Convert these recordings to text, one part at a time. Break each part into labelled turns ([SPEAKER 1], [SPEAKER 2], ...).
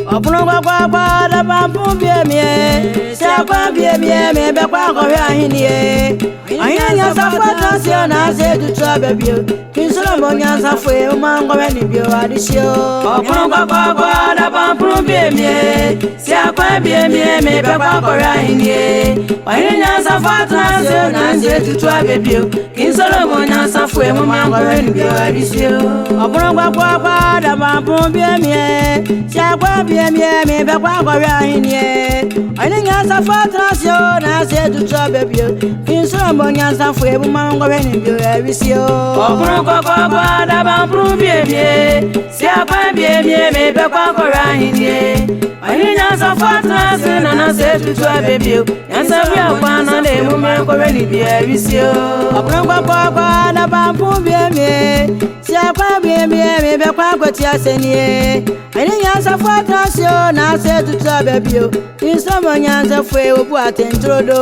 [SPEAKER 1] Opuno kwa da bampu biemie. Se akwa biemie me be kwa kowe ahinie. Anya safata se na se du trabebio. Kinsolo monya safwe umango ni bio adisio. Opuno kwa da bampu biemie. Se akwa biemie me be kwa kowe ahinie. Anya safata se na se du trabebio. Kinsolo monya safwe umango ni bio adisio. Opuno kwa da bampu biemie. Se akwa biemie me be kwa kowe ahinie. Anya safata se na se du trabebio. Kinsolo monya safwe umango ni bio adisio. Opuno kwa da bampu biemie. Se akwa biemie me be kwa kowe ahinie. Anya safata se na se du trabebio. Yansa bia kwa na le umango ni bio adisio. Opuno kwa da bampu biemie. Se akwa biemie me be kwa kwati asenie. Anya safata se na se du trabebio. Kinsolo nyanza fwe obu atentrodo.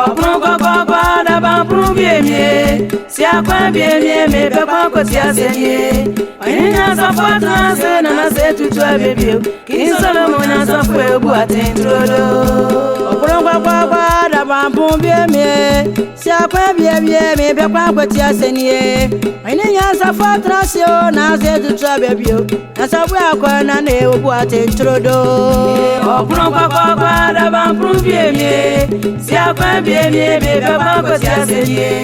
[SPEAKER 1] Opuno kwa da bampu biemie. Se akwa biemie me be kwa kwati asenie. Anya safata se na se du trabebio. Kinsolo nyanza fwe obu atentrodo. Opuno kwa da bampu biemie. Se akwa biemie me be kwa kwati asenie. Anya safata se na se du trabebio. Yansa bia kwa na le obu atentrodo. Opuno kwa da bampu biemie. Se akwa biemie me be kwa kwati asenie.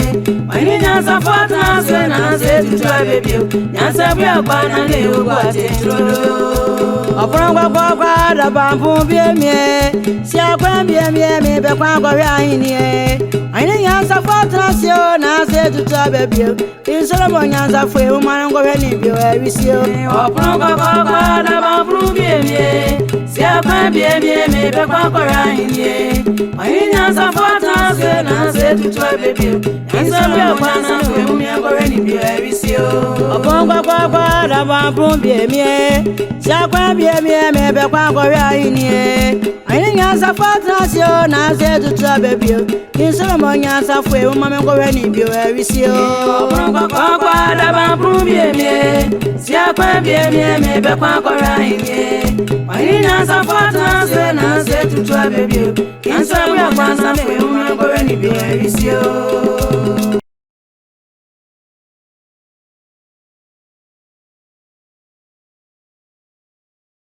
[SPEAKER 1] Anya safata se na se du trabebio. Yansa bia kwa na le obu atentrodo. Opuno kwa da bampu biemie. Se akwa biemie me be kwa kowe ahinie. Anya safata se na se du trabebio. Kinsolo monya safwe umango ni bio adisio. Opuno kwa da bampu biemie. Se akwa biemie me be kwa kowe ahinie. Anya safata se na se du trabebio. Yansa bia kwa na safwe umango ni bio adisio. Opuno kwa da bampu biemie. Se akwa biemie me be kwa kowe ahinie. Anya safata se na se du trabebio. Kinsolo monya safwe umango ni bio adisio. Opuno kwa da bampu biemie. Se akwa biemie me be kwa kowe ahinie. Anya safata se na se du trabebio. Yansa bia kwa na safwe umango ni bio adisio.